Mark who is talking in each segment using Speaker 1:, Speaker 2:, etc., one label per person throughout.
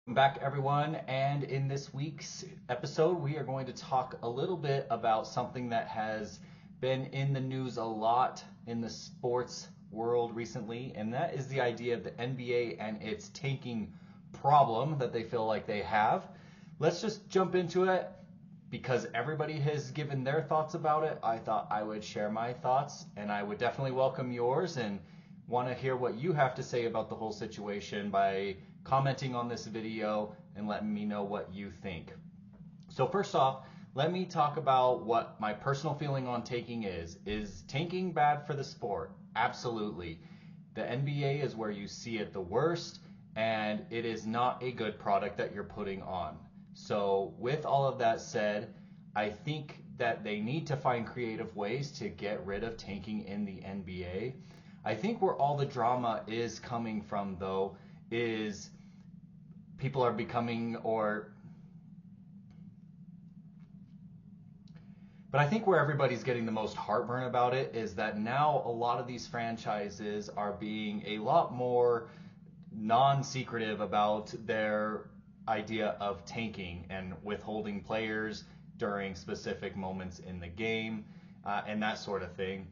Speaker 1: Back, everyone, and in this week's episode, we are going to talk a little bit about something that has been in the news a lot in the sports world recently, and that is the idea of the NBA and its tanking problem that they feel like they have. Let's just jump into it because everybody has given their thoughts about it. I thought I would share my thoughts, and I would definitely welcome yours and want to hear what you have to say about the whole situation by commenting on this video and letting me know what you think. So first off, let me talk about what my personal feeling on tanking is. Is tanking bad for the sport? Absolutely. The NBA is where you see it the worst, and it is not a good product that you're putting on. So with all of that said, I think that they need to find creative ways to get rid of tanking in the NBA. I think where all the drama is coming from, though, is people are becoming but I think where everybody's getting the most heartburn about it is that now a lot of these franchises are being a lot more non-secretive about their idea of tanking and withholding players during specific moments in the game and that sort of thing.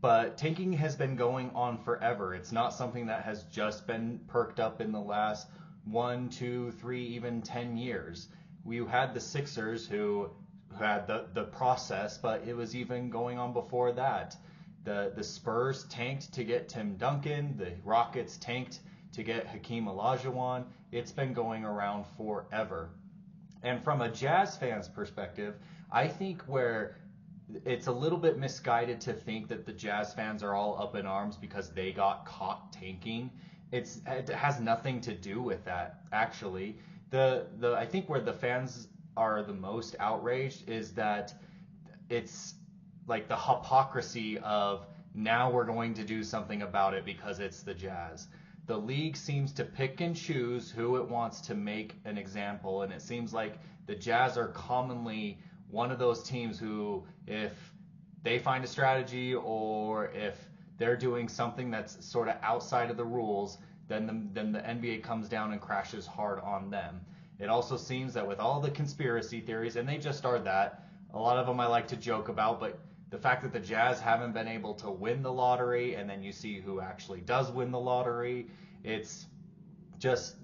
Speaker 1: But tanking has been going on forever. It's not something that has just been perked up in the last 1, 2, 3, even 10 years. We had the Sixers who had the process, but it was even going on before that. The Spurs tanked to get Tim Duncan. The Rockets tanked to get Hakeem Olajuwon. It's been going around forever. And from a Jazz fan's perspective, I think where it's a little bit misguided to think that the Jazz fans are all up in arms because they got caught tanking. It has nothing to do with that, actually. The I think where the fans are the most outraged is that it's like the hypocrisy of now we're going to do something about it because it's the Jazz. The league seems to pick and choose who it wants to make an example, and it seems like the Jazz are commonly one of those teams who, if they find a strategy or if they're doing something that's sort of outside of the rules, then the NBA comes down and crashes hard on them. It also seems that with all the conspiracy theories, and they just are that, a lot of them I like to joke about, but the fact that the Jazz haven't been able to win the lottery, and then you see who actually does win the lottery, it's just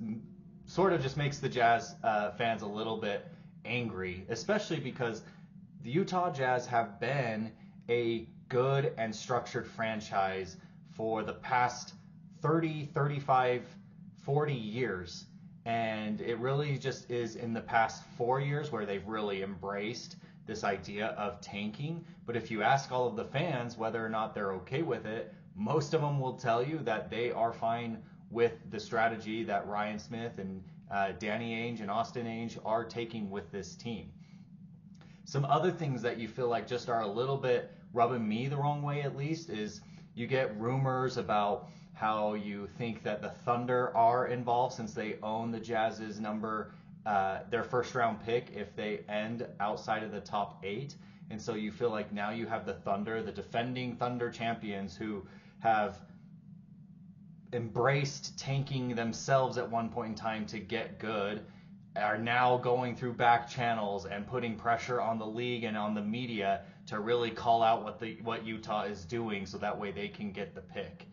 Speaker 1: sort of just makes the Jazz fans a little bit angry, especially because the Utah Jazz have been a good and structured franchise for the past 30, 35, 40 years. And it really just is in the past 4 years where they've really embraced this idea of tanking. But if you ask all of the fans whether or not they're okay with it, most of them will tell you that they are fine with the strategy that Ryan Smith and Danny Ainge and Austin Ainge are taking with this team. Some other things that you feel like just are a little bit rubbing me the wrong way, at least, is you get rumors about how you think that the Thunder are involved since they own the Jazz's their first round pick if they end outside of the top 8. And so you feel like now you have the Thunder, the defending Thunder champions, who have embraced tanking themselves at one point in time to get good, are now going through back channels and putting pressure on the league and on the media to really call out what Utah is doing so that way they can get the pick.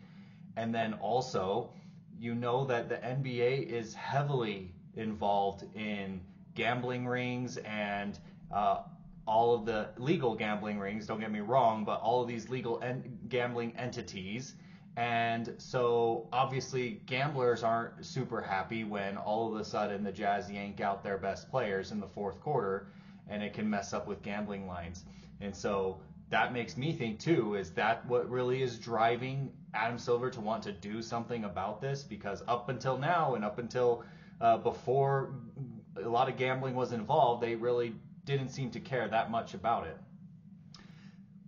Speaker 1: And then also, you know that the NBA is heavily involved in gambling rings and all of the legal gambling rings, don't get me wrong, but all of these legal gambling entities. And so obviously gamblers aren't super happy when all of a sudden the Jazz yank out their best players in the fourth quarter, and it can mess up with gambling lines. And so that makes me think too, is that what really is driving Adam Silver to want to do something about this? Because up until now and up until before a lot of gambling was involved, they really didn't seem to care that much about it.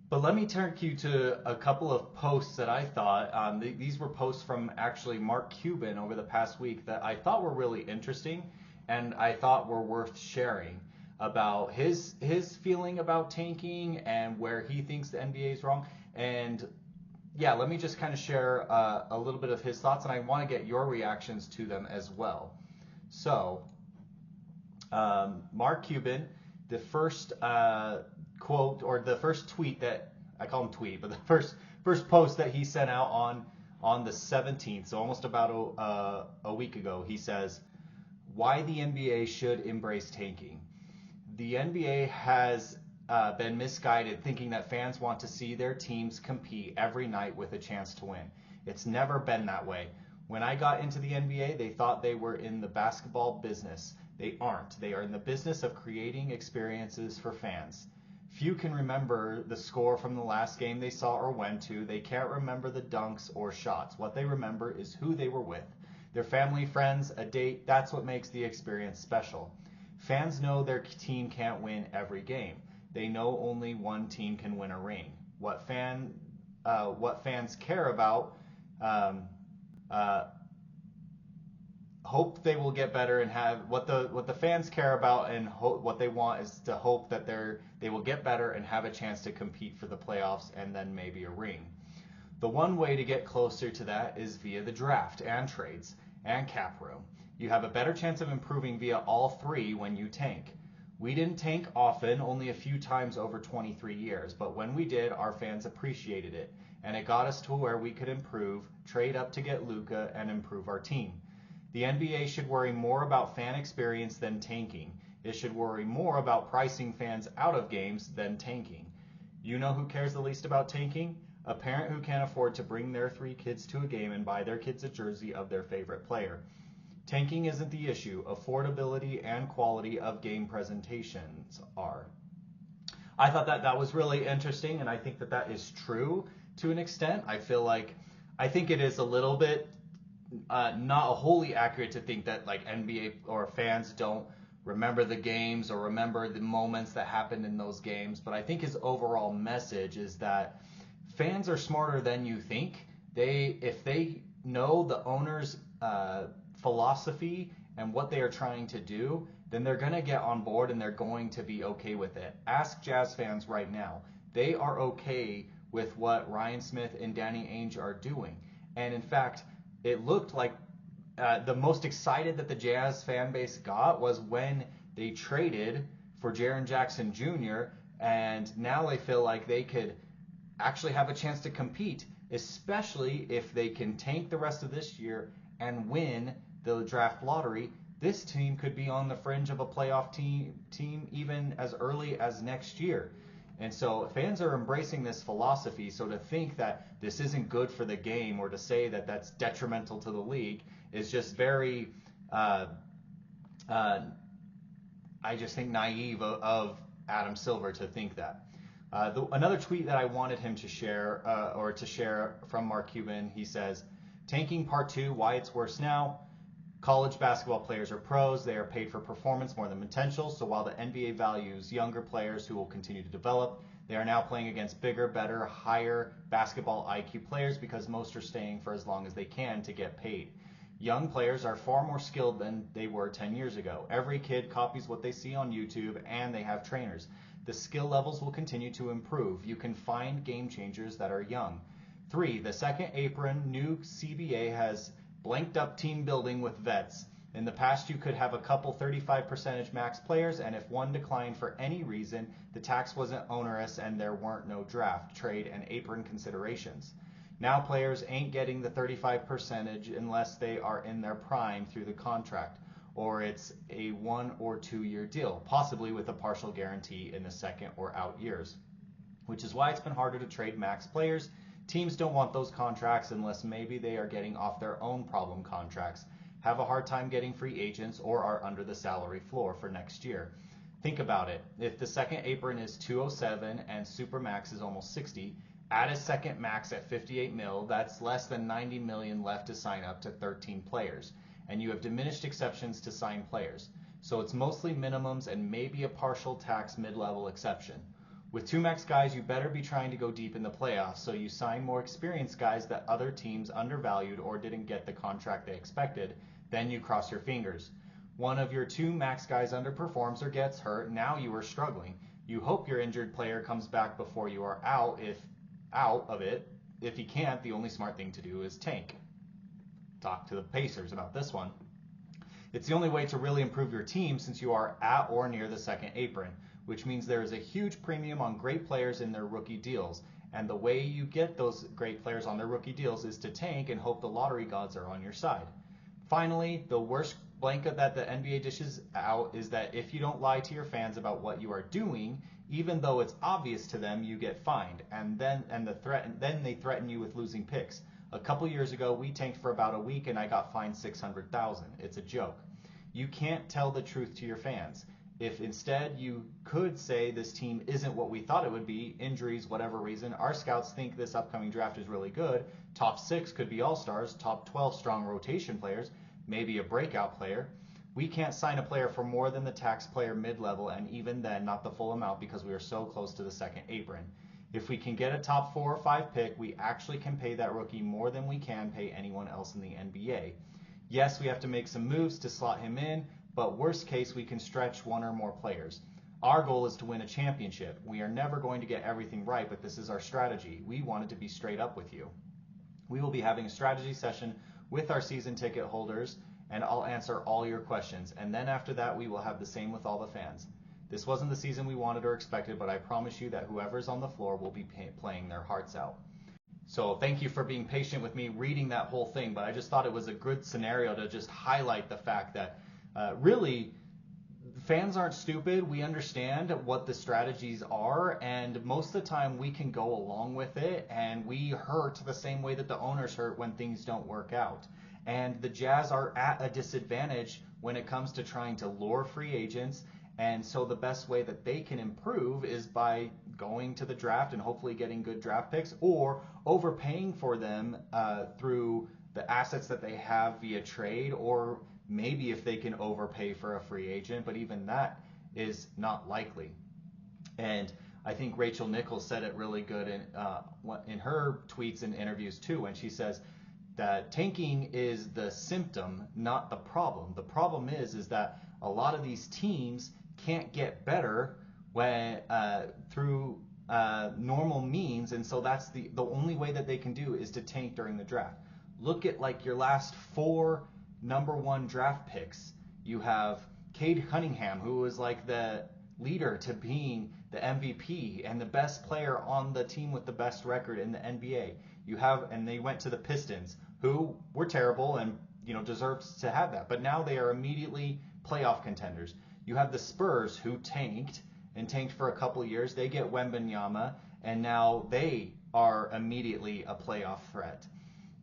Speaker 1: But let me turn you to a couple of posts that I thought, these were posts from actually Mark Cuban over the past week that I thought were really interesting and I thought were worth sharing about his feeling about tanking and where he thinks the NBA is wrong. And yeah, let me just kind of share a little bit of his thoughts, and I want to get your reactions to them as well. So, Mark Cuban, the first quote or the first tweet that I call him tweet, but the first post that he sent out on the 17th, so almost about a week ago, he says, "Why the NBA should embrace tanking. The NBA has been misguided, thinking that fans want to see their teams compete every night with a chance to win. It's never been that way. When I got into the NBA, they thought they were in the basketball business. They aren't. They are in the business of creating experiences for fans. Few can remember the score from the last game they saw or went to. They can't remember the dunks or shots. What they remember is who they were with. Their family, friends, a date. That's what makes the experience special. Fans know their team can't win every game. They know only one team can win a ring. What fans care about, hope they will get better and have what the fans care about and what they want is to hope that they will get better and have a chance to compete for the playoffs and then maybe a ring. The one way to get closer to that is via the draft and trades and cap room. You have a better chance of improving via all three when you tank. We didn't tank often, only a few times over 23 years, but when we did, our fans appreciated it, and it got us to where we could improve, trade up to get Luka, and improve our team. The NBA should worry more about fan experience than tanking. It should worry more about pricing fans out of games than tanking. You know who cares the least about tanking? A parent who can't afford to bring their 3 kids to a game and buy their kids a jersey of their favorite player. Tanking isn't the issue. Affordability and quality of game presentations are." I thought that was really interesting, and I think that is true to an extent. I think it is a little bit not wholly accurate to think that like NBA or fans don't remember the games or remember the moments that happened in those games. But I think his overall message is that fans are smarter than you think. If they know the owner's philosophy and what they are trying to do, then they're going to get on board and they're going to be okay with it. Ask Jazz fans right now. They are okay with what Ryan Smith and Danny Ainge are doing. And in fact, it looked like the most excited that the Jazz fan base got was when they traded for Jaren Jackson Jr. And now they feel like they could actually have a chance to compete, especially if they can tank the rest of this year and win the draft lottery. This team could be on the fringe of a playoff team even as early as next year. And so fans are embracing this philosophy. So to think that this isn't good for the game or to say that that's detrimental to the league is just very, I just think naive of Adam Silver to think that. Another tweet that I wanted him to share from Mark Cuban, he says, "Tanking Part 2, why it's worse now. College basketball players are pros. They are paid for performance more than potential. So while the NBA values younger players who will continue to develop, they are now playing against bigger, better, higher basketball IQ players because most are staying for as long as they can to get paid. Young players are far more skilled than they were 10 years ago. Every kid copies what they see on YouTube, and they have trainers. The skill levels will continue to improve. You can find game changers that are young. 3, the second apron, new CBA has blanked up team building with vets. In the past, you could have a couple 35% max players, and if one declined for any reason, the tax wasn't onerous and there weren't no draft, trade, and apron considerations. Now players ain't getting the 35% unless they are in their prime through the contract, or it's a 1 or 2 year deal, possibly with a partial guarantee in the second or out years, which is why it's been harder to trade max players. Teams don't want those contracts unless maybe they are getting off their own problem contracts, have a hard time getting free agents, or are under the salary floor for next year. Think about it. If the second apron is 207 and Supermax is almost 60, add a second max at 58 mil, that's less than 90 million left to sign up to 13 players. And you have diminished exceptions to sign players. So it's mostly minimums and maybe a partial tax mid-level exception. With 2 max guys, you better be trying to go deep in the playoffs, so you sign more experienced guys that other teams undervalued or didn't get the contract they expected. Then you cross your fingers. One of your 2 max guys underperforms or gets hurt. Now you are struggling. You hope your injured player comes back before you are out of it. If he can't, the only smart thing to do is tank. Talk to the Pacers about this one. It's the only way to really improve your team since you are at or near the second apron, which means there is a huge premium on great players in their rookie deals. And the way you get those great players on their rookie deals is to tank and hope the lottery gods are on your side. Finally, the worst blanket that the NBA dishes out is that if you don't lie to your fans about what you are doing, even though it's obvious to them, you get fined, and then they threaten you with losing picks. A couple years ago, we tanked for about a week, and I got fined $600,000. It's a joke. You can't tell the truth to your fans. If instead you could say this team isn't what we thought it would be, injuries, whatever reason, our scouts think this upcoming draft is really good. Top 6 could be all-stars, top 12 strong rotation players, maybe a breakout player. We can't sign a player for more than the tax player mid-level, and even then not the full amount because we are so close to the second apron. If we can get a top 4 or 5 pick, we actually can pay that rookie more than we can pay anyone else in the NBA. Yes, we have to make some moves to slot him in, but worst case, we can stretch one or more players. Our goal is to win a championship. We are never going to get everything right, but this is our strategy. We wanted to be straight up with you. We will be having a strategy session with our season ticket holders, and I'll answer all your questions. And then after that, we will have the same with all the fans. This wasn't the season we wanted or expected, but I promise you that whoever's on the floor will be playing their hearts out. So thank you for being patient with me reading that whole thing, but I just thought it was a good scenario to just highlight the fact that really fans aren't stupid. We understand what the strategies are, and most of the time we can go along with it, and we hurt the same way that the owners hurt when things don't work out. And the Jazz are at a disadvantage when it comes to trying to lure free agents, and so the best way that they can improve is by going to the draft and hopefully getting good draft picks, or overpaying for them through the assets that they have via trade, or maybe if they can overpay for a free agent, but even that is not likely. And I think Rachel Nichols said it really good in her tweets and interviews too, when she says that tanking is the symptom, not the problem. The problem is that a lot of these teams can't get better when through normal means, and so that's the only way that they can do is to tank during the draft. Look at like your last 4 number 1 draft picks. You have Cade Cunningham, who was like the leader to being the MVP and the best player on the team with the best record in the NBA. And they went to the Pistons, who were terrible and deserved to have that, but now they are immediately playoff contenders. You have the Spurs, who tanked for a couple of years. They get Wembanyama, and now they are immediately a playoff threat.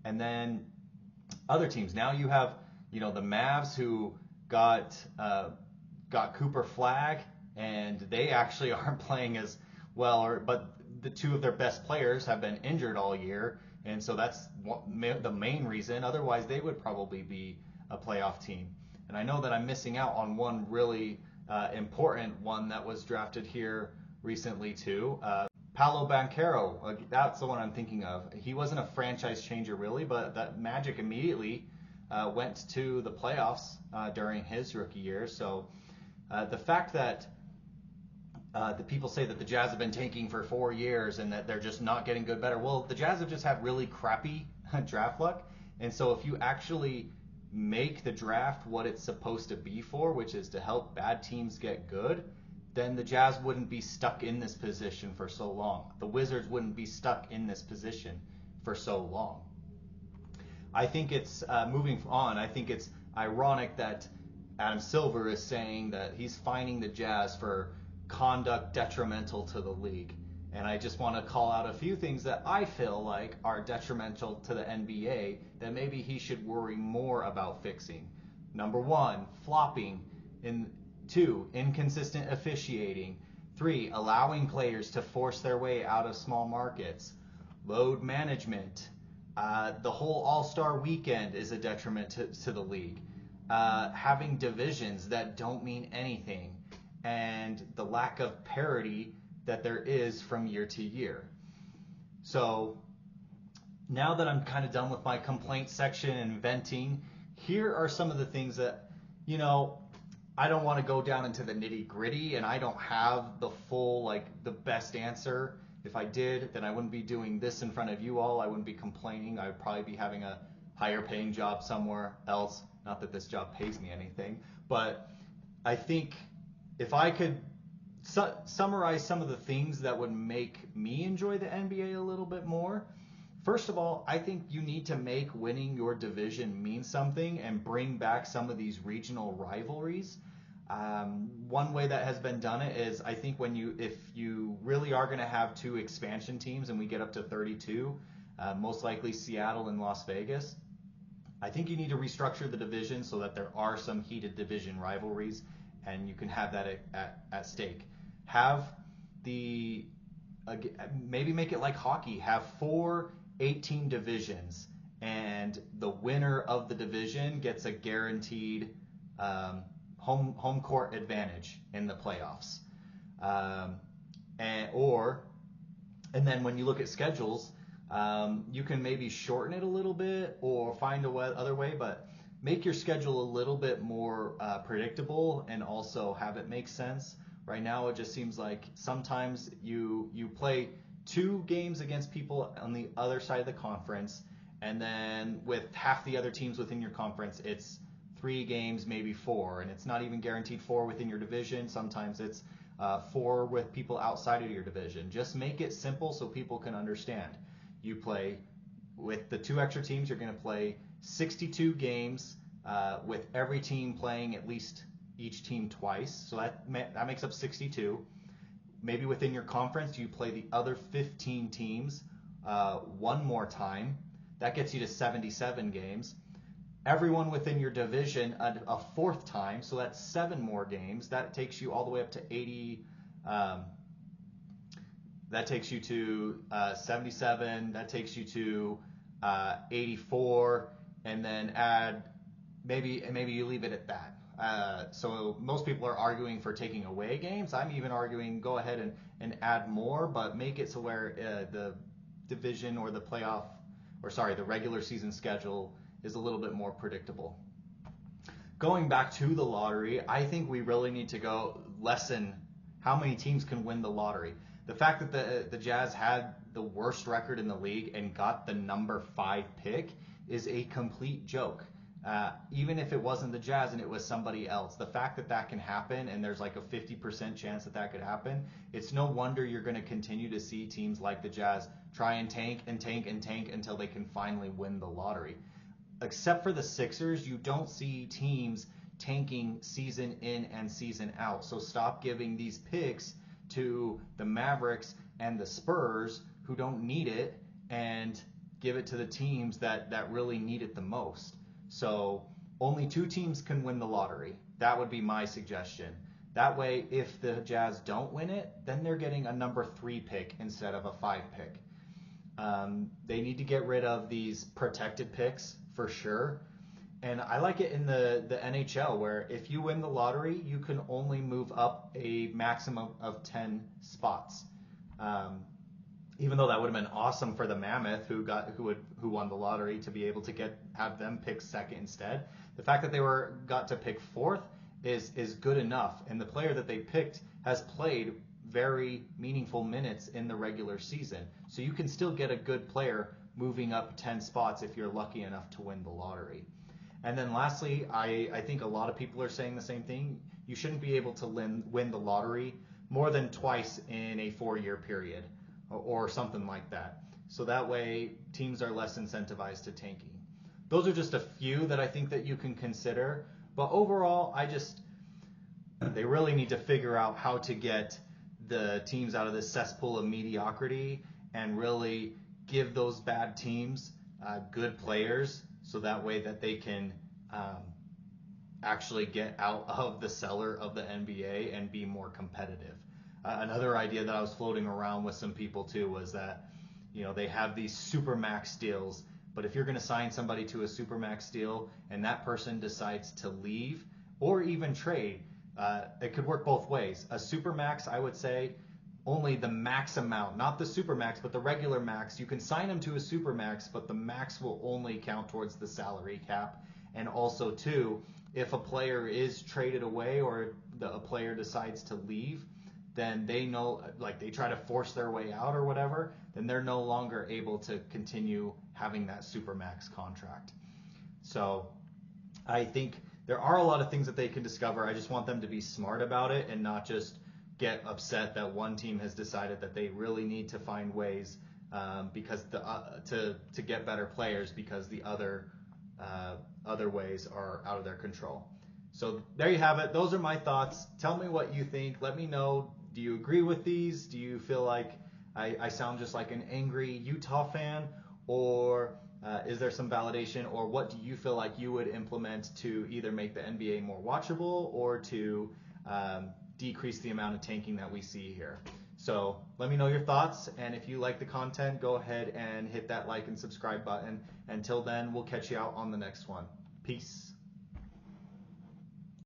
Speaker 1: And then other teams. Now you have the Mavs, who got Cooper Flagg, and they actually aren't playing as well, but the 2 of their best players have been injured all year, and so that's the main reason. Otherwise, they would probably be a playoff team. And I know that I'm missing out on one really important one that was drafted here recently too. Paolo Banchero, that's the one I'm thinking of. He wasn't a franchise changer really, but that Magic immediately went to the playoffs during his rookie year. So the fact that the people say that the Jazz have been tanking for 4 years and that they're just not getting better. Well, the Jazz have just had really crappy draft luck. And so if you actually make the draft what it's supposed to be for, which is to help bad teams get good, then the Jazz wouldn't be stuck in this position for so long. The Wizards wouldn't be stuck in this position for so long. I think it's, moving on, I think it's ironic that Adam Silver is saying that he's fining the Jazz for conduct detrimental to the league. And I just want to call out a few things that I feel like are detrimental to the NBA that maybe he should worry more about fixing. Number 1, flopping. 2, inconsistent officiating. 3, allowing players to force their way out of small markets. Load management. The whole All-Star weekend is a detriment to the league. Having divisions that don't mean anything. And the lack of parity that there is from year to year. So now that I'm kind of done with my complaint section and venting, here are some of the things that, I don't want to go down into the nitty gritty, and I don't have the full, the best answer. If I did, then I wouldn't be doing this in front of you all. I wouldn't be complaining. I would probably be having a higher paying job somewhere else. Not that this job pays me anything, but I think if I could summarize some of the things that would make me enjoy the NBA a little bit more. First of all, I think you need to make winning your division mean something and bring back some of these regional rivalries. One way that has been done it is I think if you really are going to have two expansion teams and we get up to 32, most likely Seattle and Las Vegas, I think you need to restructure the division so that there are some heated division rivalries and you can have that at stake. Have maybe make it like hockey. Have 4 8-team divisions, and the winner of the division gets a guaranteed home court advantage in the playoffs. And then when you look at schedules, you can maybe shorten it a little bit or find other way, but make your schedule a little bit more predictable and also have it make sense. Right now, it just seems like sometimes you play 2 games against people on the other side of the conference, and then with half the other teams within your conference, it's 3 games, maybe 4, and it's not even guaranteed 4 within your division. Sometimes it's 4 with people outside of your division. Just make it simple so people can understand. You play with the 2 extra teams, you're going to play 62 games with every team playing at least each team twice, so that makes up 62. Maybe within your conference, you play the other 15 teams 1 more time. That gets you to 77 games. Everyone within your division a 4th time, so that's 7 more games. That takes you all the way up to 80. That takes you to 77. That takes you to 84, and then add maybe you leave it at that. So most people are arguing for taking away games. I'm even arguing go ahead and add more, but make it so where the division or the regular season schedule is a little bit more predictable. Going back to the lottery, I think we really need to lessen how many teams can win the lottery. The fact that the Jazz had the worst record in the league and got the number 5 pick is a complete joke. Even if it wasn't the Jazz and it was somebody else, the fact that can happen and there's like a 50% chance that could happen, it's no wonder you're going to continue to see teams like the Jazz try and tank until they can finally win the lottery. Except for the Sixers, you don't see teams tanking season in and season out. So stop giving these picks to the Mavericks and the Spurs who don't need it and give it to the teams that really need it the most. So only 2 teams can win the lottery. That would be my suggestion. That way, if the Jazz don't win it, then they're getting a number 3 pick instead of a 5 pick. They need to get rid of these protected picks for sure. And I like it in the NHL where if you win the lottery, you can only move up a maximum of 10 spots. Even though that would have been awesome for the Mammoth who won the lottery to be able to have them pick 2nd instead. The fact that they got to pick 4th is good enough, and the player that they picked has played very meaningful minutes in the regular season. So you can still get a good player moving up 10 spots if you're lucky enough to win the lottery. And then lastly, I think a lot of people are saying the same thing. You shouldn't be able to win the lottery more than twice in a 4-year period or something like that. So that way teams are less incentivized to tanking. Those are just a few that I think that you can consider. But overall, they really need to figure out how to get the teams out of this cesspool of mediocrity and really give those bad teams good players so that way that they can actually get out of the cellar of the NBA and be more competitive. Another idea that I was floating around with some people too was that, they have these supermax deals, but if you're going to sign somebody to a supermax deal and that person decides to leave or even trade, it could work both ways. A supermax, I would say, only the max amount, not the supermax, but the regular max. You can sign them to a supermax, but the max will only count towards the salary cap. And also, too, if a player is traded away or a player decides to leave, then they know, like they try to force their way out or whatever, then they're no longer able to continue having that supermax contract. So I think there are a lot of things that they can discover. I just want them to be smart about it and not just get upset that one team has decided that they really need to find ways because to get better players because the other ways are out of their control. So there you have it. Those are my thoughts. Tell me what you think. Let me know. Do you agree with these? Do you feel like I sound just like an angry Utah fan? Or is there some validation? Or what do you feel like you would implement to either make the NBA more watchable or to decrease the amount of tanking that we see here? So let me know your thoughts. And if you like the content, go ahead and hit that like and subscribe button. Until then, we'll catch you out on the next one. Peace.